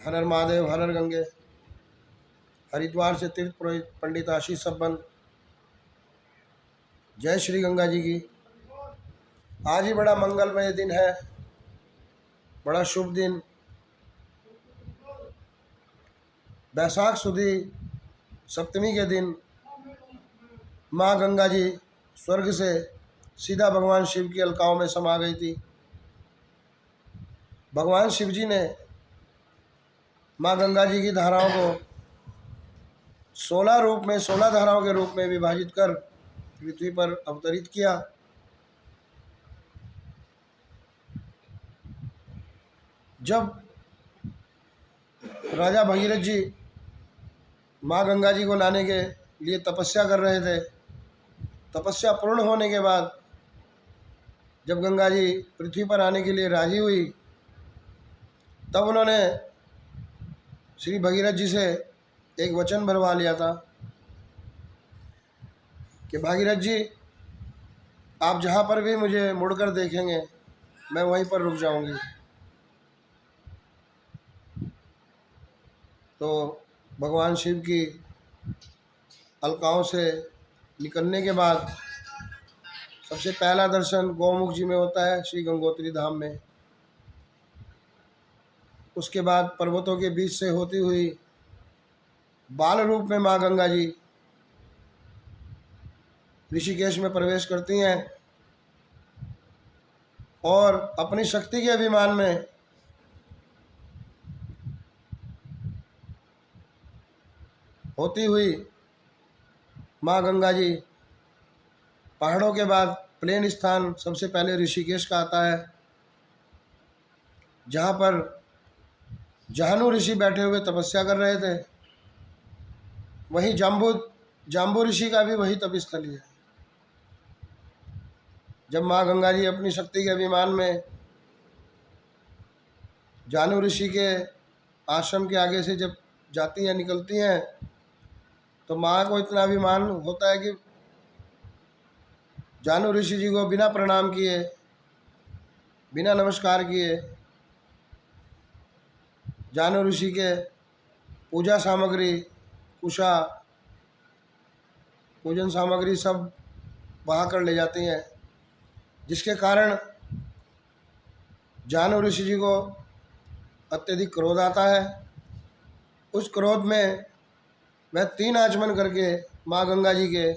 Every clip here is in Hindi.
हर हर महादेव, हर हर गंगे। हरिद्वार से तीर्थ पुरोहित पंडित आशीष सब्बन, जय श्री गंगा जी की। आज ही बड़ा मंगलमय दिन है, बड़ा शुभ दिन। बैसाख सुदी सप्तमी के दिन माँ गंगा जी स्वर्ग से सीधा भगवान शिव की अलकाओं में समा गई थी। भगवान शिव जी ने माँ गंगा जी की धाराओं को 16 धाराओं के रूप में विभाजित कर पृथ्वी पर अवतरित किया। जब राजा भगीरथ जी माँ गंगा जी को लाने के लिए तपस्या कर रहे थे, तपस्या पूर्ण होने के बाद जब गंगा जी पृथ्वी पर आने के लिए राजी हुई, तब उन्होंने श्री भगीरथ जी से एक वचन भरवा लिया था कि भागीरथ जी, आप जहाँ पर भी मुझे मुड़कर देखेंगे मैं वहीं पर रुक जाऊंगी। तो भगवान शिव की अलकाओं से निकलने के बाद सबसे पहला दर्शन गौमुख जी में होता है, श्री गंगोत्री धाम में। उसके बाद पर्वतों के बीच से होती हुई बाल रूप में माँ गंगा जी ऋषिकेश में प्रवेश करती हैं और अपनी शक्ति के अभिमान में होती हुई माँ गंगा जी पहाड़ों के बाद प्लेन स्थान सबसे पहले ऋषिकेश का आता है, जहाँ पर जाहनु ऋषि बैठे हुए तपस्या कर रहे थे। वहीं जाम्बू ऋषि का भी वही तपस्थली है। जब माँ गंगा जी अपनी शक्ति के अभिमान में जानु ऋषि के आश्रम के आगे से जब जाती हैं, निकलती हैं, तो माँ को इतना अभिमान होता है कि जानु ऋषि जी को बिना प्रणाम किए, बिना नमस्कार किए जानु ऋषि के पूजा सामग्री, कुशा, पूजन सामग्री सब बहा कर ले जाती हैं, जिसके कारण जानु ऋषि जी को अत्यधिक क्रोध आता है। उस क्रोध में वह 3 आचमन करके माँ गंगा जी के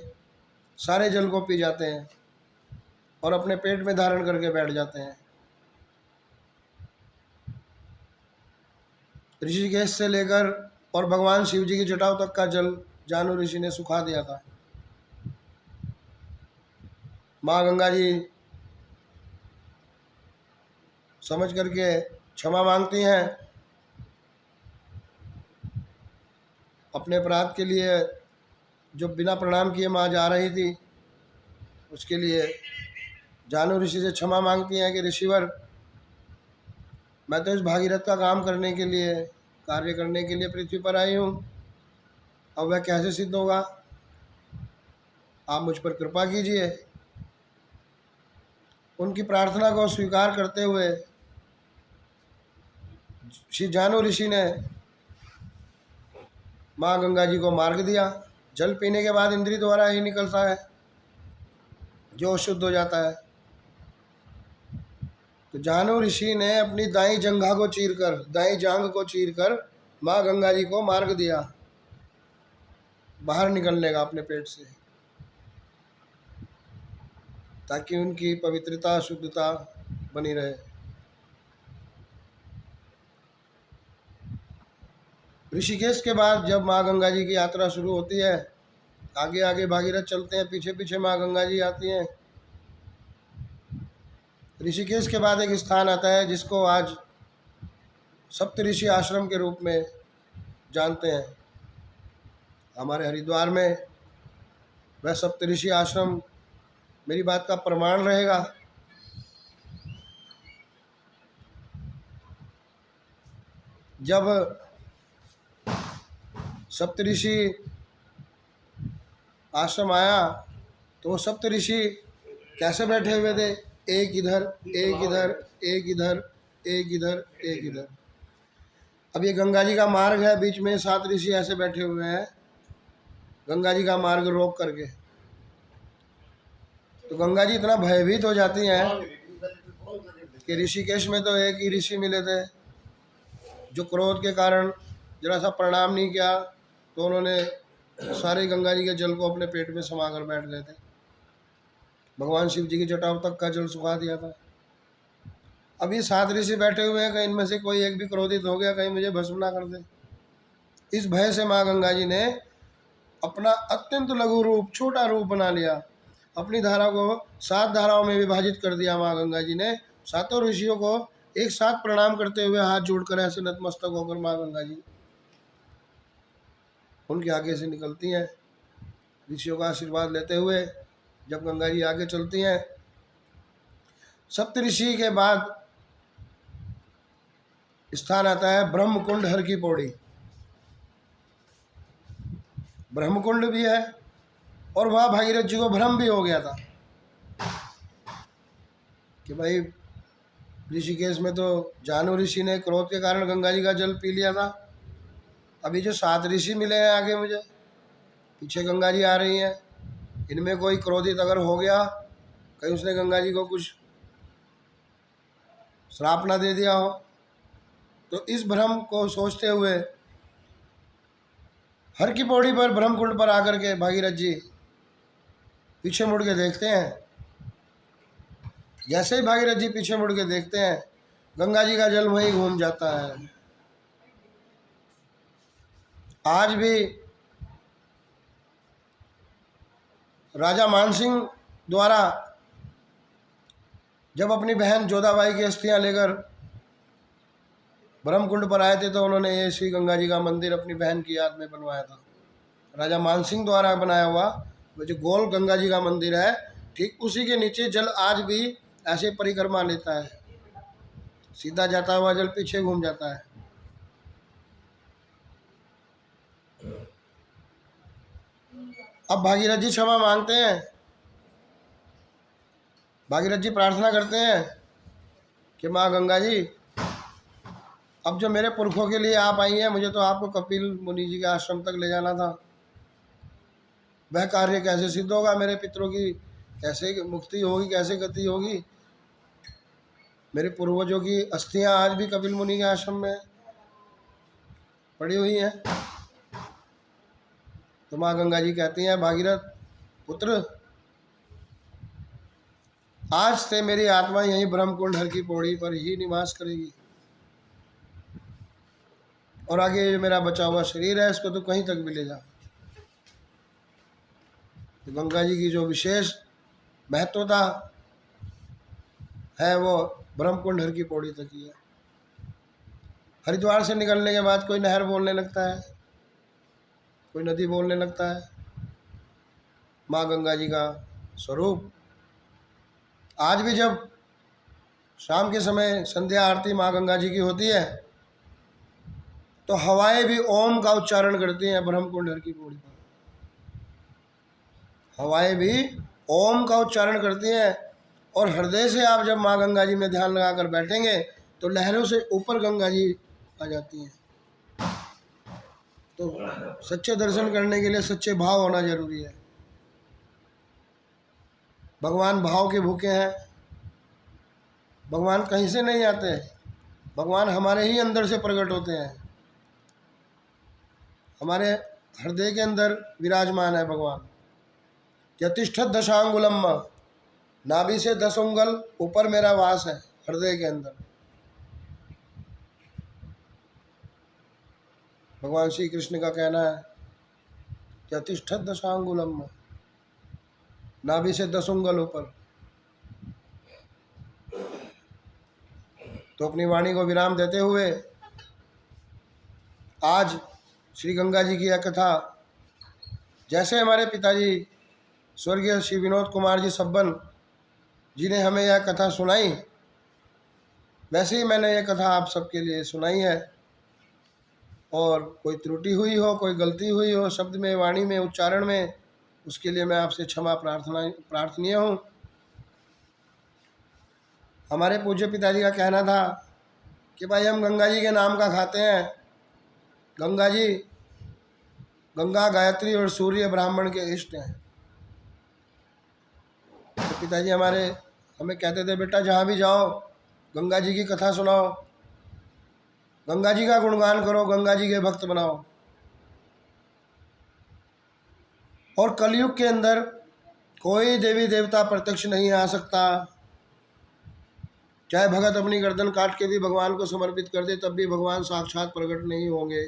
सारे जल को पी जाते हैं और अपने पेट में धारण करके बैठ जाते हैं। ऋषिकेश से लेकर और भगवान शिव जी की जटाओं तक का जल जानु ऋषि ने सुखा दिया था। माँ गंगा जी समझ करके क्षमा मांगती हैं। अपने अपराध के लिए जो बिना प्रणाम किए माँ जा रही थी, उसके लिए जानु ऋषि से क्षमा मांगती हैं कि ऋषिवर, मैं तो इस भागीरथ का काम करने के लिए, कार्य करने के लिए पृथ्वी पर आई हूँ। अब वह कैसे सिद्ध होगा, आप मुझ पर कृपा कीजिए। उनकी प्रार्थना को स्वीकार करते हुए श्री जानु ऋषि ने माँ गंगा जी को मार्ग दिया। जल पीने के बाद इंद्रिय द्वारा ही निकलता है, जो शुद्ध हो जाता है। तो जानु ऋषि ने अपनी दाई जंघा को चीरकर, दाई जांघ को चीरकर माँ गंगा जी को मार्ग दिया बाहर निकलने का अपने पेट से, ताकि उनकी पवित्रता, शुद्धता बनी रहे। ऋषिकेश के बाद जब माँ गंगा जी की यात्रा शुरू होती है, आगे आगे भागीरथ चलते हैं, पीछे पीछे माँ गंगा जी आती हैं। ऋषिकेश के बाद एक स्थान आता है जिसको आज सप्तऋषि आश्रम के रूप में जानते हैं। हमारे हरिद्वार में वह सप्तऋषि आश्रम मेरी बात का प्रमाण रहेगा। जब सप्तऋषि आश्रम आया तो वो सप्तऋषि कैसे बैठे हुए थे, एक इधर, एक इधर, एक इधर, एक इधर, एक इधर। अब ये गंगा जी का मार्ग है, बीच में 7 ऋषि ऐसे बैठे हुए हैं गंगा जी का मार्ग रोक करके। तो गंगा जी इतना भयभीत हो जाती हैं कि ऋषिकेश में तो एक ही ऋषि मिले थे जो क्रोध के कारण जरा सा प्रणाम नहीं किया, तो उन्होंने सारे गंगा जी के जल को अपने पेट में समा कर बैठ गए थे। भगवान शिव जी की जटाओं तक का जल सुखा दिया था। अभी 7 ऋषि बैठे हुए हैं, कहीं इनमें से कोई एक भी क्रोधित हो गया, कहीं मुझे भस्म ना कर दे। इस भय से माँ गंगा जी ने अपना अत्यंत लघु रूप, छोटा रूप बना लिया। अपनी धारा को 7 धाराओं में विभाजित कर दिया। माँ गंगा जी ने सातों ऋषियों को एक साथ प्रणाम करते हुए हाथ जोड़कर ऐसे नतमस्तक होकर माँ गंगा जी उनके आगे से निकलती हैं। ऋषियों का आशीर्वाद लेते हुए जब गंगा जी आगे चलती हैं, सप्तऋषि के बाद स्थान आता है ब्रह्मकुंड हर की पौड़ी। ब्रह्मकुंड भी है और वहाँ भागीरथ जी को भ्रम भी हो गया था कि भाई ऋषिकेश में तो जानू ऋषि ने क्रोध के कारण गंगा जी का जल पी लिया था। अभी जो 7 ऋषि मिले हैं आगे मुझे, पीछे गंगा जी आ रही हैं, इनमें कोई क्रोधित अगर हो गया, कहीं उसने गंगा जी को कुछ श्राप ना दे दिया हो। तो इस भ्रम को सोचते हुए हर की पौड़ी पर ब्रह्मकुंड पर आकर के भागीरथ जी पीछे मुड़ के देखते हैं। जैसे ही भागीरथ जी पीछे मुड़ के देखते हैं, गंगा जी का जल वहीं घूम जाता है। आज भी राजा मानसिंह द्वारा जब अपनी बहन जोधाबाई की अस्थियां लेकर ब्रह्मकुंड पर आए थे, तो उन्होंने ये श्री गंगा जी का मंदिर अपनी बहन की याद में बनवाया था। राजा मानसिंह द्वारा बनाया हुआ वो जो गोल गंगा जी का मंदिर है, ठीक उसी के नीचे जल आज भी ऐसे परिक्रमा लेता है, सीधा जाता हुआ जल पीछे घूम जाता है। अब भागीरथ जी क्षमा मांगते हैं, भागीरथ जी प्रार्थना करते हैं कि माँ गंगा जी, अब जो मेरे पुरखों के लिए आप आई हैं, मुझे तो आपको कपिल मुनि जी के आश्रम तक ले जाना था, वह कार्य कैसे सिद्ध होगा? मेरे पितरों की कैसे मुक्ति होगी, कैसे गति होगी? मेरे पूर्वजों की अस्थियां आज भी कपिल मुनि के आश्रम में पड़ी हुई हैं। तो माँ गंगा जी कहती हैं, भागीरथ पुत्र, आज से मेरी आत्मा यही ब्रह्मकुंड हर की पौड़ी पर ही निवास करेगी, और आगे जो मेरा बचा हुआ शरीर है इसको तो कहीं तक भी ले जा। तो गंगा जी की जो विशेष महत्वता है वो ब्रह्मकुंड हर की पौड़ी तक ही है। हरिद्वार से निकलने के बाद कोई नहर बोलने लगता है, कोई नदी बोलने लगता है। माँ गंगा जी का स्वरूप आज भी जब शाम के समय संध्या आरती माँ गंगा जी की होती है, तो हवाएं भी ओम का उच्चारण करती हैं ब्रह्मकुंड हर की पौड़ी पर। हवाएं भी ओम का उच्चारण करती हैं, और हृदय से आप जब माँ गंगा जी में ध्यान लगाकर बैठेंगे तो लहरों से ऊपर गंगा जी आ जाती हैं। तो सच्चे दर्शन करने के लिए सच्चे भाव होना जरूरी है। भगवान भाव के भूखे हैं। भगवान कहीं से नहीं आते, भगवान हमारे ही अंदर से प्रकट होते हैं। हमारे हृदय के अंदर विराजमान है भगवान। यतिष्ठत दशांगुलम, नाभि से 10 उंगल ऊपर मेरा वास है हृदय के अंदर। भगवान श्री कृष्ण का कहना है कि यतिष्ठत दशांगुलम, नाभि से 10 उंगल ऊपर। तो अपनी वाणी को विराम देते हुए आज श्री गंगा जी की यह कथा, जैसे हमारे पिताजी स्वर्गीय श्री विनोद कुमार जी सब्बन जी ने हमें यह कथा सुनाई, वैसे ही मैंने यह कथा आप सबके लिए सुनाई है। और कोई त्रुटि हुई हो, कोई गलती हुई हो शब्द में, वाणी में, उच्चारण में, उसके लिए मैं आपसे क्षमा प्रार्थनीय हूँ। हमारे पूज्य पिताजी का कहना था कि भाई हम गंगा जी के नाम का खाते हैं, गंगा जी, गंगा, गायत्री और सूर्य ब्राह्मण के इष्ट हैं। तो पिताजी हमारे हमें कहते थे, बेटा जहाँ भी जाओ गंगा जी की कथा सुनाओ, गंगा जी का गुणगान करो, गंगा जी के भक्त बनाओ। और कलयुग के अंदर कोई देवी देवता प्रत्यक्ष नहीं आ सकता। चाहे भगत अपनी गर्दन काट के भी भगवान को समर्पित कर दे, तब भी भगवान साक्षात प्रकट नहीं होंगे।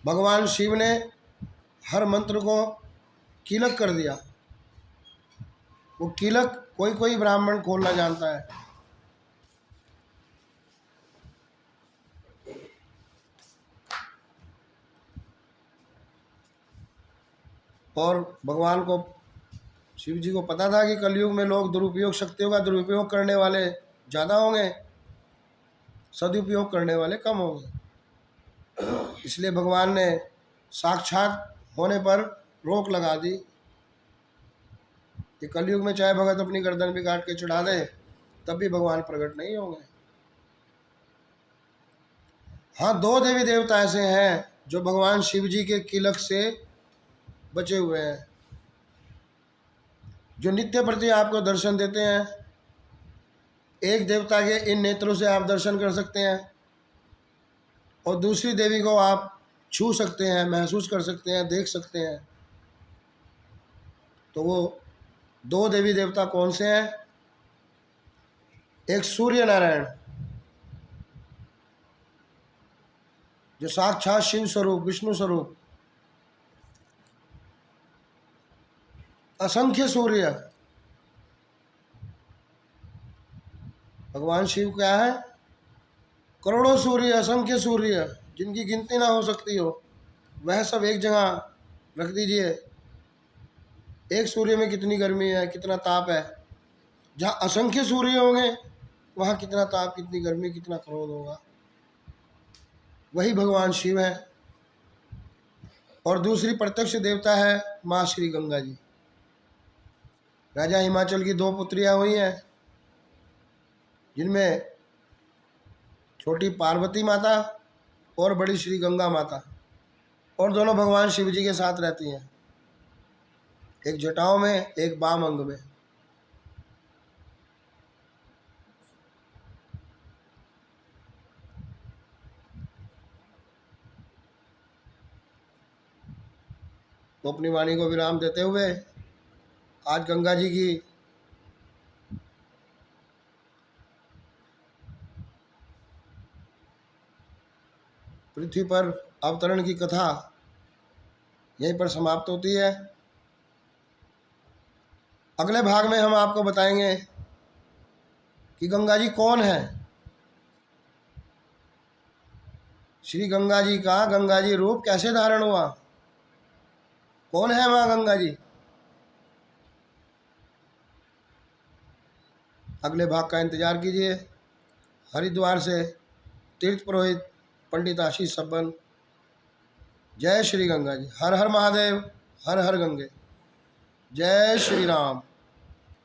भगवान शिव ने हर मंत्र को कीलक कर दिया। वो कीलक कोई कोई ब्राह्मण खोलना जानता है। और भगवान को, शिव जी को पता था कि कलयुग में लोग दुरुपयोग, शक्तियों का दुरुपयोग करने वाले ज़्यादा होंगे, सदुपयोग करने वाले कम होंगे। इसलिए भगवान ने साक्षात होने पर रोक लगा दी कि कलयुग में चाहे भगत अपनी गर्दन भी काट के चढ़ा दे, तब भी भगवान प्रकट नहीं होंगे। हाँ, 2 देवी देवता ऐसे हैं जो भगवान शिव जी के कीलक से बचे हुए हैं, जो नित्य प्रति आपको दर्शन देते हैं। एक देवता के इन नेत्रों से आप दर्शन कर सकते हैं और दूसरी देवी को आप छू सकते हैं, महसूस कर सकते हैं, देख सकते हैं। तो वो 2 देवी देवता कौन से हैं? एक सूर्य नारायण, जो साक्षात शिव स्वरूप, विष्णु स्वरूप, असंख्य सूर्य। भगवान शिव क्या है? करोड़ों सूर्य, असंख्य सूर्य, जिनकी गिनती ना हो सकती हो, वह सब एक जगह रख दीजिए। एक सूर्य में कितनी गर्मी है, कितना ताप है। जहाँ असंख्य सूर्य होंगे वहाँ कितना ताप, कितनी गर्मी, कितना क्रोध होगा। वही भगवान शिव है। और दूसरी प्रत्यक्ष देवता है माँ श्री गंगा जी। राजा हिमाचल की 2 पुत्रियाँ हुई हैं, जिनमें छोटी पार्वती माता और बड़ी श्री गंगा माता, और दोनों भगवान शिव जी के साथ रहती हैं, एक जटाओं में, एक वाम अंग में। तो अपनी वाणी को विराम देते हुए आज गंगा जी की पृथ्वी पर अवतरण की कथा यहीं पर समाप्त होती है। अगले भाग में हम आपको बताएंगे कि गंगा जी कौन है। श्री गंगा जी का गंगा जी रूप कैसे धारण हुआ, कौन है माँ गंगा जी। अगले भाग का इंतजार कीजिए। हरिद्वार से तीर्थ पुरोहित पंडित आशीष सब्बन। जय श्री गंगा जी। हर हर महादेव, हर हर गंगे। जय श्री राम।